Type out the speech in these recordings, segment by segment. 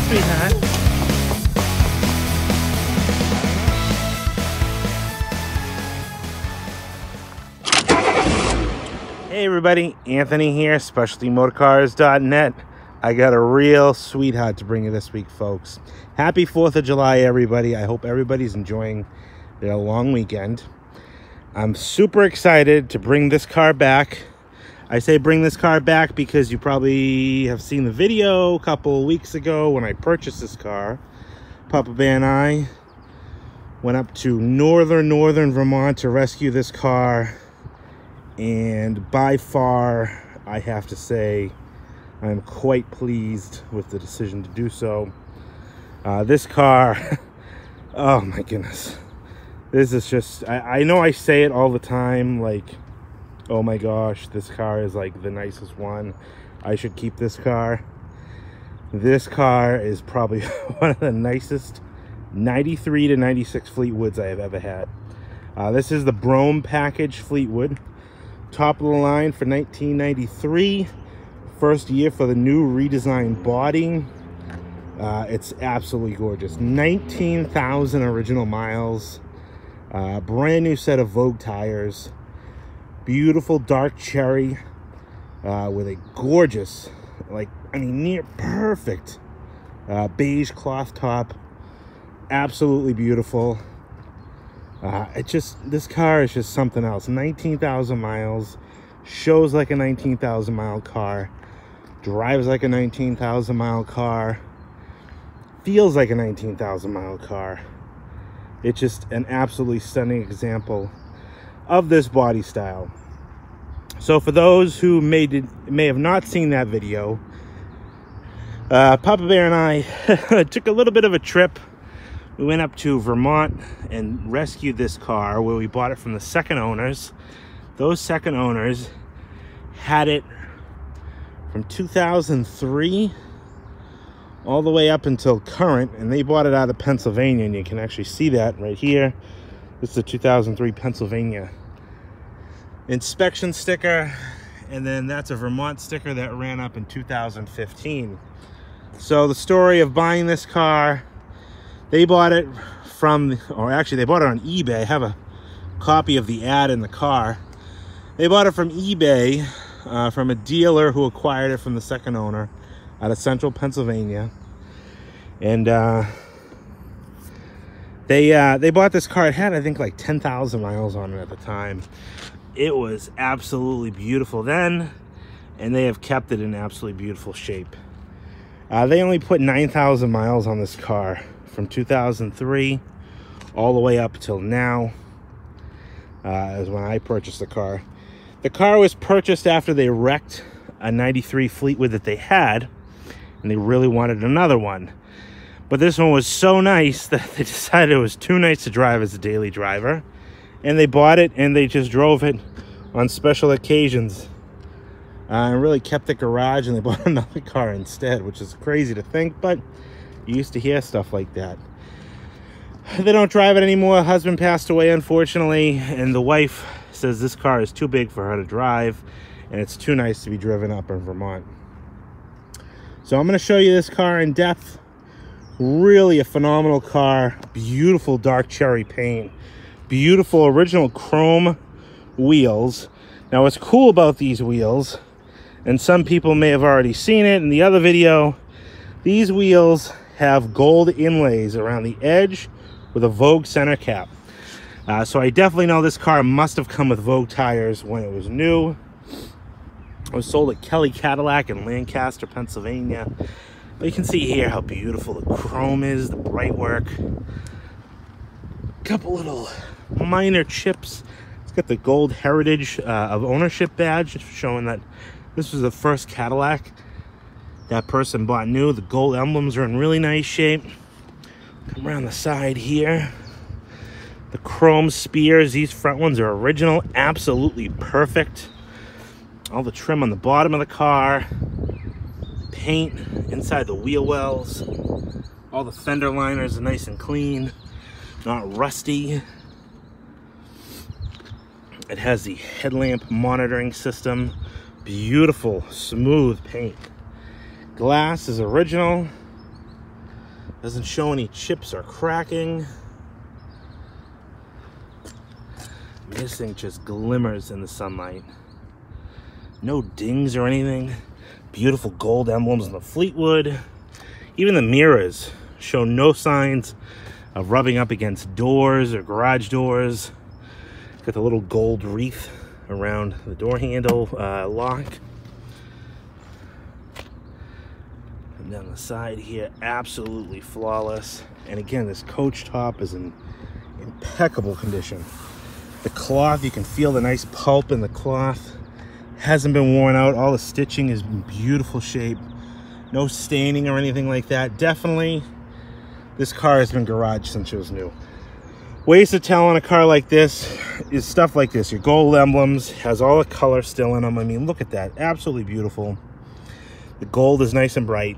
sweetheart. Hey everybody, Anthony here, specialtymotorcars.net. I got a real sweetheart to bring you this week, folks. Happy 4th of July, everybody. I hope everybody's enjoying their long weekend. I'm super excited to bring this car back. I say bring this car back because you probably have seen the video a couple weeks ago when I purchased this car. Papa Bear and I went up to northern Vermont to rescue this car. And by far, I have to say, I'm quite pleased with the decision to do so. This car, oh my goodness. This is just, I know I say it all the time, like, oh my gosh, this car is like the nicest one. I should keep this car. This car is probably one of the nicest 93 to 96 Fleetwoods I have ever had. This is the Brougham package Fleetwood. Top of the line for 1993. First year for the new redesigned body. It's absolutely gorgeous. 19,000 original miles. Brand new set of Vogue tires. Beautiful dark cherry with a gorgeous, like, I mean, near perfect beige cloth top. Absolutely beautiful. This car is just something else. 19,000 miles, shows like a 19,000 mile car, drives like a 19,000 mile car, feels like a 19,000 mile car. It's just an absolutely stunning example of this body style. So for those who may have not seen that video, Papa Bear and I took a little bit of a trip. We went up to Vermont and rescued this car where we bought it from the second owners. Those second owners had it from 2003 all the way up until current, and they bought it out of Pennsylvania, and you can actually see that right here. This is a 2003 Pennsylvania inspection sticker, and then that's a Vermont sticker that ran up in 2015. So the story of buying this car, they bought it from, or actually they bought it on eBay. I have a copy of the ad in the car. They bought it from eBay from a dealer who acquired it from the second owner out of central Pennsylvania. And they bought this car. It had, I think, like 10,000 miles on it at the time. It was absolutely beautiful then, and they have kept it in absolutely beautiful shape. They only put 9,000 miles on this car from 2003 all the way up till now, is when I purchased the car. The car was purchased after they wrecked a 93 Fleetwood that they had, and they really wanted another one. But this one was so nice that they decided it was too nice to drive as a daily driver, and they bought it and they just drove it on special occasions, and really kept the garage, and they bought another car instead, which is crazy to think, but you used to hear stuff like that. They don't drive it anymore. Husband passed away, unfortunately, and the wife says this car is too big for her to drive, and it's too nice to be driven up in Vermont. So I'm going to show you this car in depth. Really a phenomenal car. Beautiful dark cherry paint. Beautiful original chrome wheels. Now what's cool about these wheels, and some people may have already seen it in the other video, these wheels have gold inlays around the edge with a Vogue center cap. So I definitely know this car must have come with Vogue tires when it was new. It was sold at Kelly Cadillac in Lancaster, Pennsylvania. But you can see here how beautiful the chrome is, the bright work. A couple little minor chips. It's got the gold heritage of ownership badge, showing that this was the first Cadillac that person bought new. The gold emblems are in really nice shape. Come around the side here. The chrome spears, these front ones are original, absolutely perfect. All the trim on the bottom of the car. Paint inside the wheel wells. All the fender liners are nice and clean, not rusty. It has the headlamp monitoring system. Beautiful, smooth paint. Glass is original. Doesn't show any chips or cracking. This thing just glimmers in the sunlight. No dings or anything. Beautiful gold emblems on the Fleetwood. Even the mirrors show no signs of rubbing up against doors or garage doors. Got the little gold wreath around the door handle lock. And down the side here, absolutely flawless. And again, this coach top is in impeccable condition. The cloth, you can feel the nice pulp in the cloth. Hasn't been worn out. All the stitching is in beautiful shape. No staining or anything like that. Definitely, this car has been garaged since it was new. Ways to tell on a car like this is stuff like this. Your gold emblems, has all the color still in them. I mean, look at that. Absolutely beautiful. The gold is nice and bright.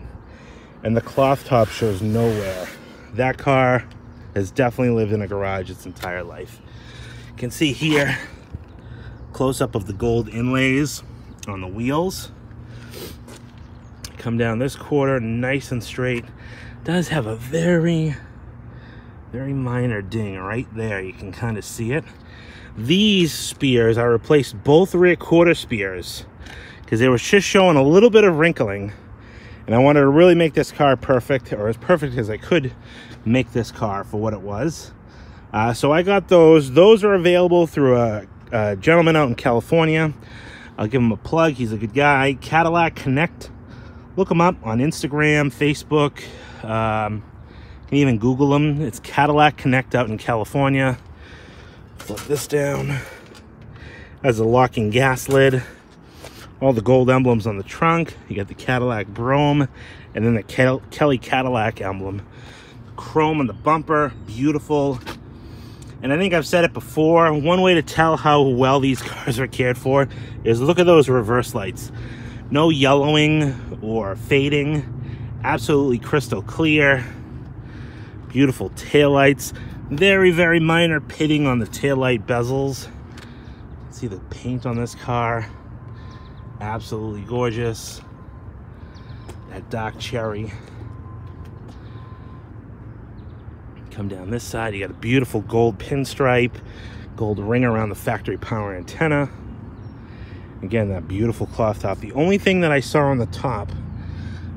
And the cloth top shows no wear. That car has definitely lived in a garage its entire life. You can see here, close-up of the gold inlays on the wheels. Come down this quarter, nice and straight. Does have a very minor ding right there. You can kind of see it. These spears, I replaced both rear quarter spears because they were just showing a little bit of wrinkling. And I wanted to really make this car perfect, or as perfect as I could make this car for what it was. So I got those. Those are available through a gentleman out in California. I'll give him a plug. He's a good guy. Cadillac Connect. Look him up on Instagram, Facebook. You can even Google him. It's Cadillac Connect out in California. Flip this down. Has a locking gas lid. All the gold emblems on the trunk. You got the Cadillac Brougham, and then the Kelly Cadillac emblem. Chrome on the bumper, beautiful. And I think I've said it before, one way to tell how well these cars are cared for is look at those reverse lights. No yellowing or fading, absolutely crystal clear. Beautiful taillights, very minor pitting on the taillight bezels. See the paint on this car. Absolutely gorgeous. That dark cherry. Come down this side, you got a beautiful gold pinstripe, gold ring around the factory power antenna. Again, that beautiful cloth top. The only thing that I saw on the top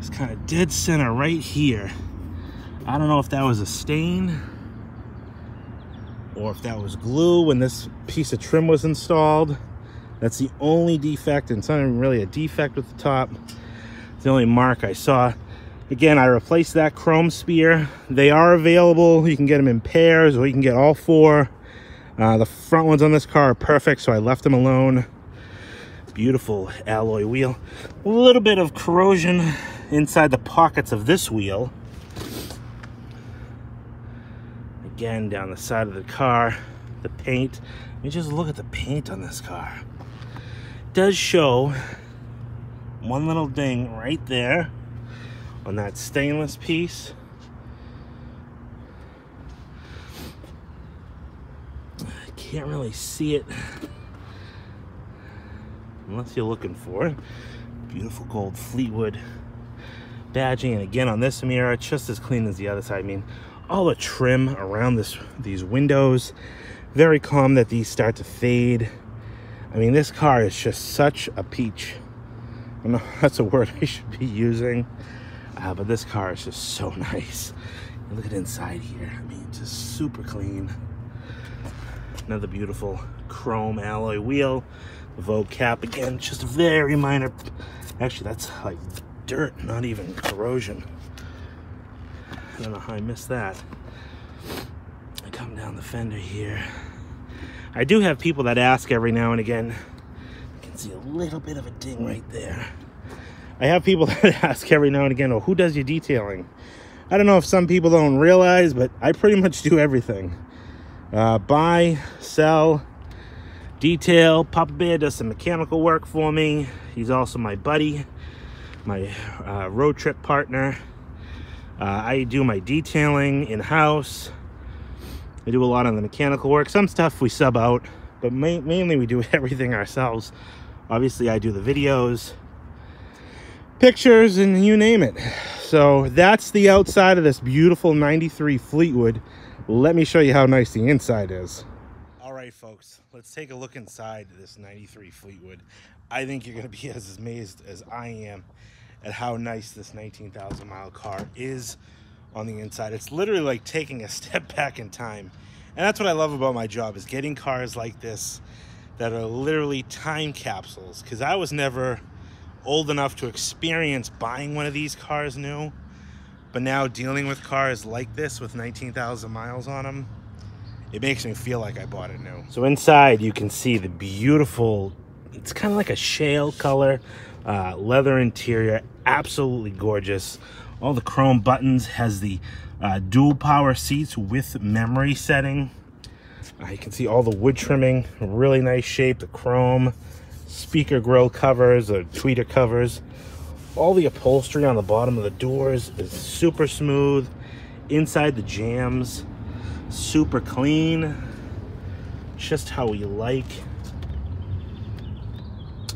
is kind of dead center right here. I don't know if that was a stain or if that was glue when this piece of trim was installed. That's the only defect, and it's not even really a defect with the top. It's the only mark I saw. Again, I replaced that chrome spear. They are available. You can get them in pairs, or you can get all four. The front ones on this car are perfect, so I left them alone. Beautiful alloy wheel. A little bit of corrosion inside the pockets of this wheel. Again, down the side of the car, the paint. Let me just look at the paint on this car. Does show one little ding right there on that stainless piece. I can't really see it unless you're looking for it. Beautiful gold Fleetwood badging, and again on this mirror, just as clean as the other side. I mean, all the trim around these windows, very calm that these start to fade. I mean, this car is just such a peach. I don't know if that's a word I should be using, but this car is just so nice. Look at inside here. I mean, just super clean. Another beautiful chrome alloy wheel. The Vogue cap, again, just a very minor. Actually, that's like dirt, not even corrosion. I don't know how I missed that. I come down the fender here. I do have people that ask every now and again. You can see a little bit of a ding right there. I have people that ask every now and again, oh, who does your detailing? I don't know if some people don't realize, but I pretty much do everything. Buy, sell, detail. Papa Bear does some mechanical work for me. He's also my buddy, my road trip partner. I do my detailing in-house. I do a lot of the mechanical work. Some stuff we sub out, but mainly we do everything ourselves. Obviously, I do the videos. pictures and you name it. So that's the outside of this beautiful 93 Fleetwood. Let me show you how nice the inside is. All right, folks, let's take a look inside this 93 Fleetwood. I think you're going to be as amazed as I am at how nice this 19,000 mile car is on the inside. It's literally like taking a step back in time. And that's what I love about my job, is getting cars like this that are literally time capsules. Because I was never old enough to experience buying one of these cars new, but now dealing with cars like this with 19,000 miles on them, it makes me feel like I bought it new. So inside you can see the beautiful, it's kind of like a shale color, leather interior, absolutely gorgeous. All the chrome buttons, has the dual power seats with memory setting. You can see all the wood trimming, really nice shape, the chrome speaker grill covers or tweeter covers. All the upholstery on the bottom of the doors is super smooth. Inside the jams, super clean, just how we like.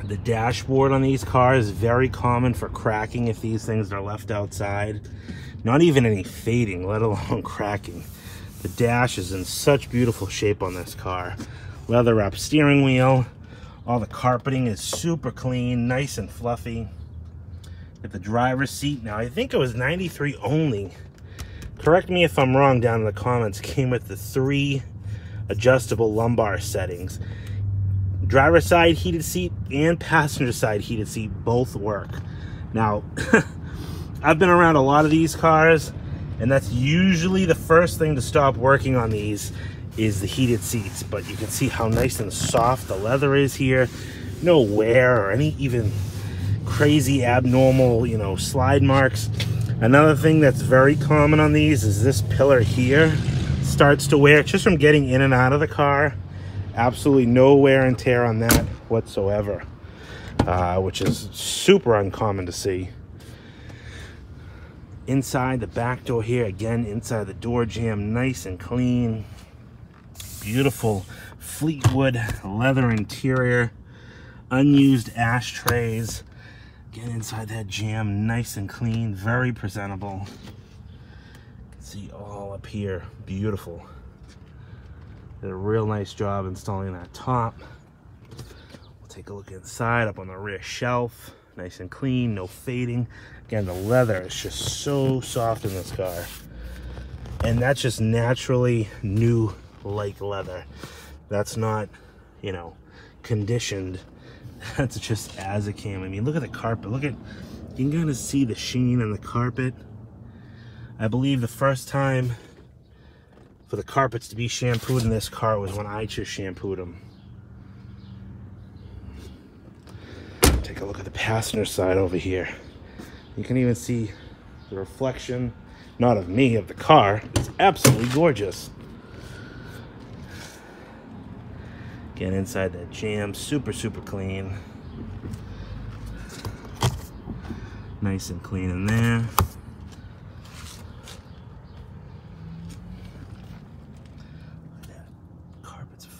The dashboard on these cars is very common for cracking if these things are left outside. Not even any fading, let alone cracking. The dash is in such beautiful shape on this car. Leather wrapped steering wheel. All the carpeting is super clean, nice and fluffy. At the driver's seat, now I think it was 93 only. Correct me if I'm wrong down in the comments. Came with the 3 adjustable lumbar settings. Driver's side heated seat and passenger side heated seat both work. Now, I've been around a lot of these cars, and that's usually the first thing to stop working on these is the heated seats. But you can see how nice and soft the leather is here. No wear or any even crazy abnormal, you know, slide marks. Another thing that's very common on these is this pillar here starts to wear just from getting in and out of the car. Absolutely no wear and tear on that whatsoever, which is super uncommon to see. Inside the back door here, again, inside the door jamb, nice and clean. Beautiful Fleetwood leather interior, unused ashtrays. Again, inside that jamb, nice and clean, very presentable. You can see all up here, beautiful. Did a real nice job installing that top. We'll take a look inside, up on the rear shelf. Nice and clean, no fading. Again, the leather is just so soft in this car. And that's just naturally new like leather. That's not, you know, conditioned. That's just as it came. I mean, look at the carpet. Look at, you can kind of see the sheen in the carpet. I believe the first time for the carpets to be shampooed in this car was when I just shampooed them. Take a look at the passenger side over here. You can even see the reflection, not of me, of the car. It's absolutely gorgeous. Again, inside that jam, super, super clean. Nice and clean in there.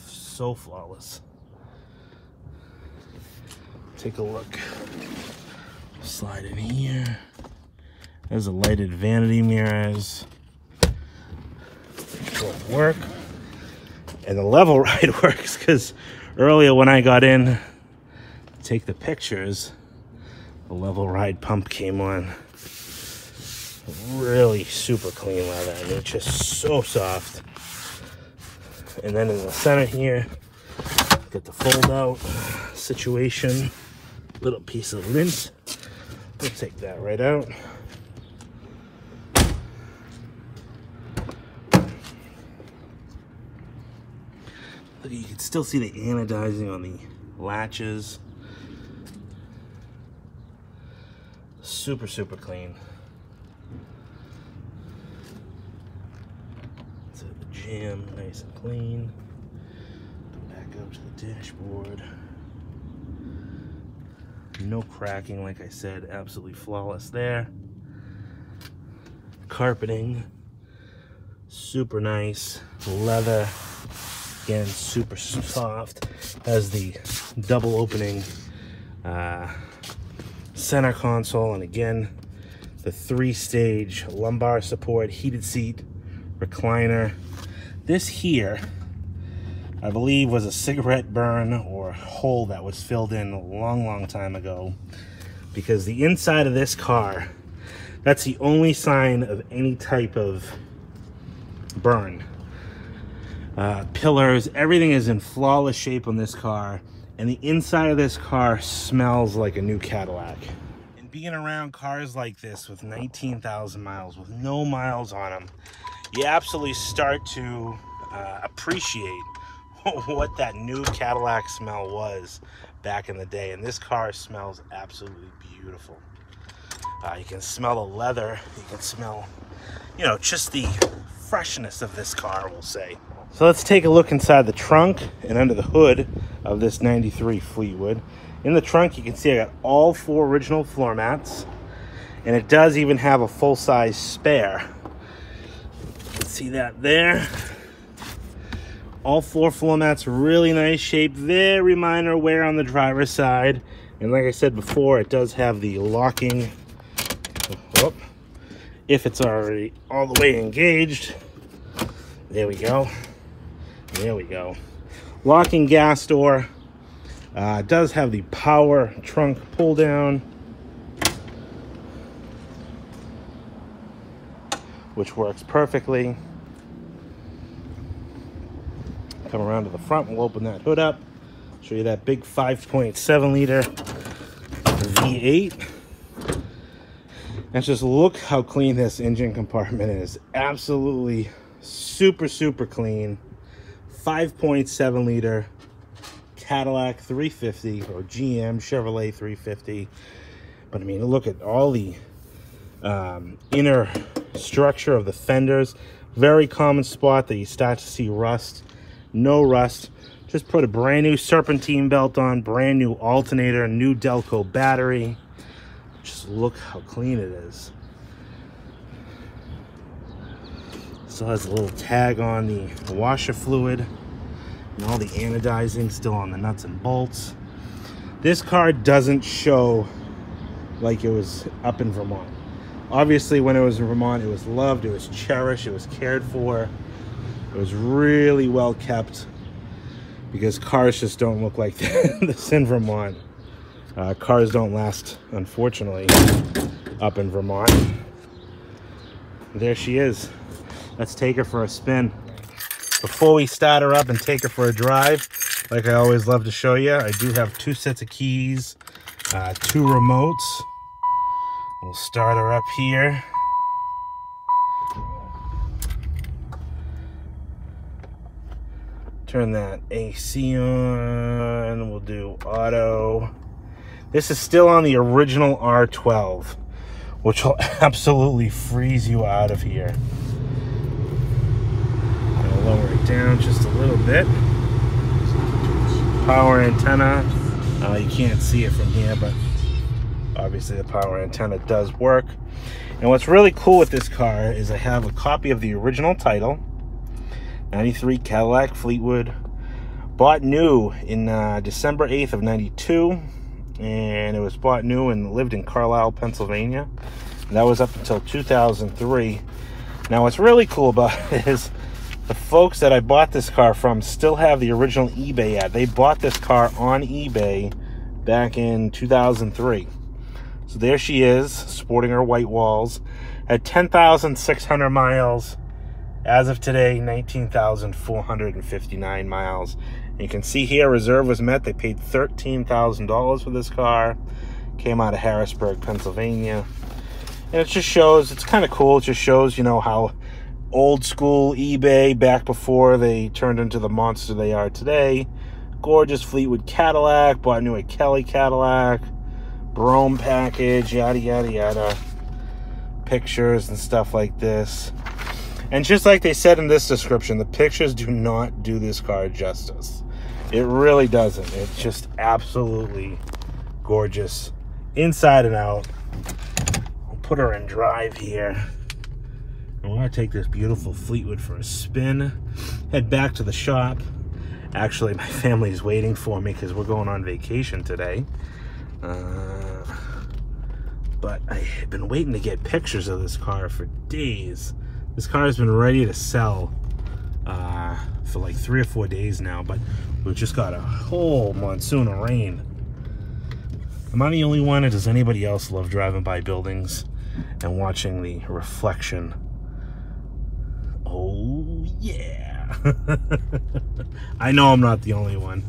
So flawless. Take a look. Slide in here. There's a lighted vanity mirrors. Both work. And the level ride works, because earlier when I got in to take the pictures, the level ride pump came on. Really super clean leather. I mean, it's just so soft. And then in the center here, get the fold out situation. Little piece of lint. We'll take that right out. Look, you can still see the anodizing on the latches. Super, super clean. Jam, nice and clean. Go back up to the dashboard. No cracking, like I said, absolutely flawless there. Carpeting, super nice. Leather, again, super soft. Has the double opening center console, and again, the 3-stage lumbar support, heated seat, recliner. This here, I believe, was a cigarette burn or hole that was filled in a long time ago, because the inside of this car, that's the only sign of any type of burn. Pillars, everything is in flawless shape on this car, and the inside of this car smells like a new Cadillac. And being around cars like this with 19,000 miles, with no miles on them, you absolutely start to appreciate what that new Cadillac smell was back in the day. And this car smells absolutely beautiful. You can smell the leather, you can smell, you know, just the freshness of this car, we'll say. So let's take a look inside the trunk and under the hood of this 93 Fleetwood. In the trunk, you can see I got all 4 original floor mats, and it does even have a full-size spare. You can see that there. All 4 floor mats, really nice shape, very minor wear on the driver's side. And like I said before, it does have the locking, if it's already all the way engaged. There we go. There we go. Locking gas door. It does have the power trunk pull down, which works perfectly. Come around to the front, we'll open that hood up, show you that big 5.7 liter V8. And just look how clean this engine compartment is. Absolutely super clean. 5.7 liter Cadillac 350 or GM Chevrolet 350. But I mean, look at all the inner structure of the fenders. Very common spot that you start to see rust. No rust. Just put a brand new serpentine belt on, brand new alternator, new Delco battery. Just look how clean it is. Still has a little tag on the washer fluid, and all the anodizing still on the nuts and bolts. This car doesn't show like it was up in Vermont. Obviously, when it was in Vermont, it was loved, it was cherished, it was cared for. It was really well kept, because cars just don't look like this in Vermont. Cars don't last, unfortunately, up in Vermont. There she is. Let's take her for a spin. Before we start her up and take her for a drive, like I always love to show you, I do have 2 sets of keys, 2 remotes. We'll start her up here. Turn that AC on. We'll do auto. This is still on the original R12, which will absolutely freeze you out of here. I'll lower it down just a little bit. Power antenna. You can't see it from here, but obviously the power antenna does work. And what's really cool with this car is I have a copy of the original title, 93 Cadillac Fleetwood, bought new in December 8th of 92, and it was bought new and lived in Carlisle, Pennsylvania. And that was up until 2003. Now what's really cool about it is the folks that I bought this car from still have the original eBay ad. They bought this car on eBay back in 2003. So there she is, sporting her white walls at 10,600 miles. As of today, 19,459 miles. And you can see here, reserve was met. They paid $13,000 for this car. Came out of Harrisburg, Pennsylvania. And it just shows, it's kind of cool. It just shows, you know, how old school eBay, back before they turned into the monster they are today. Gorgeous Fleetwood Cadillac, bought new at Kelly Cadillac. Brougham package, yada, yada, yada. Pictures and stuff like this. And just like they said in this description, the pictures do not do this car justice. It really doesn't. It's just absolutely gorgeous inside and out. I'll put her in drive here. And we're going to take this beautiful Fleetwood for a spin. Head back to the shop. Actually, my family's waiting for me because we're going on vacation today. but I've been waiting to get pictures of this car for days. This car has been ready to sell for like 3 or 4 days now, but we've just got a whole monsoon of rain. Am I the only one, or does anybody else love driving by buildings and watching the reflection? Oh yeah. I know I'm not the only one.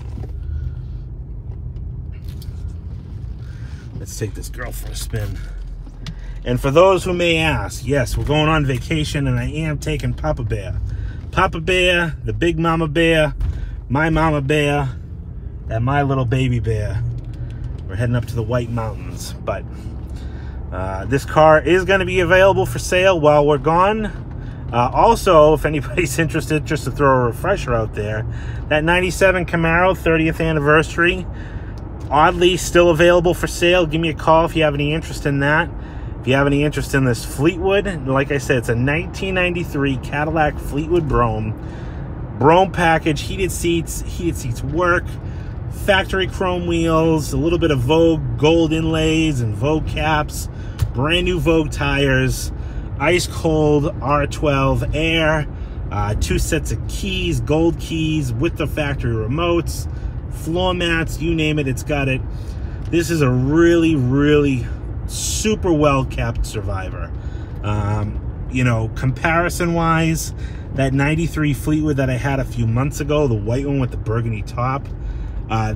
Let's take this girl for a spin. And for those who may ask, yes, we're going on vacation, and I am taking Papa Bear. Papa Bear, the big mama bear, my mama bear, and my little baby bear. We're heading up to the White Mountains, but this car is going to be available for sale while we're gone. Also, if anybody's interested, just to throw a refresher out there, that 97 Camaro 30th anniversary, oddly still available for sale. Give me a call if you have any interest in that. If you have any interest in this Fleetwood, like I said, it's a 1993 Cadillac Fleetwood Brougham. Brougham package, heated seats work, factory chrome wheels, a little bit of Vogue gold inlays and Vogue caps, brand new Vogue tires, ice cold R12 air, 2 sets of keys, gold keys with the factory remotes, floor mats, you name it, it's got it. This is a really, really super well kept Survivor. You know, comparison wise, that 93 Fleetwood that I had a few months ago, the white one with the burgundy top,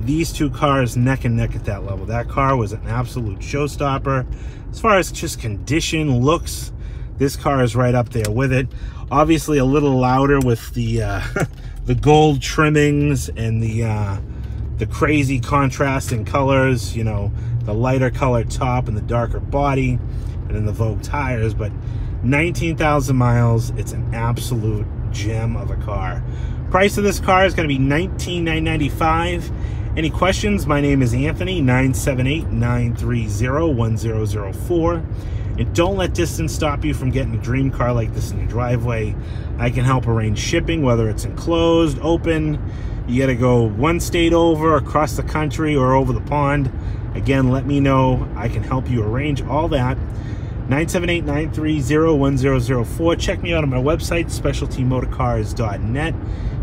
these two cars neck and neck at that level. That car was an absolute showstopper. As far as just condition, looks, this car is right up there with it. Obviously a little louder with the the gold trimmings and the crazy contrasting colors, you know, the lighter colored top and the darker body, and then the Vogue tires. But 19,000 miles, it's an absolute gem of a car. Price of this car is going to be $19,995. Any questions? My name is Anthony, 978-930-1004. And don't let distance stop you from getting a dream car like this in your driveway. I can help arrange shipping, whether it's enclosed, open, you got to go one state over, across the country, or over the pond. Again, let me know. I can help you arrange all that. 978-930-1004. Check me out on my website, specialtymotorcars.net.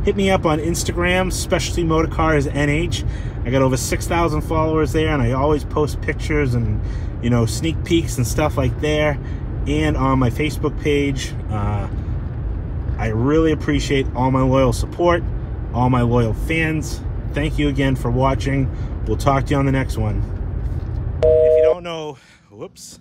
Hit me up on Instagram, Specialty Motorcars NH. I got over 6,000 followers there, and I always post pictures and, you know, sneak peeks and stuff like there. And on my Facebook page. I really appreciate all my loyal support, all my loyal fans. Thank you again for watching. We'll talk to you on the next one. If you don't know, whoops.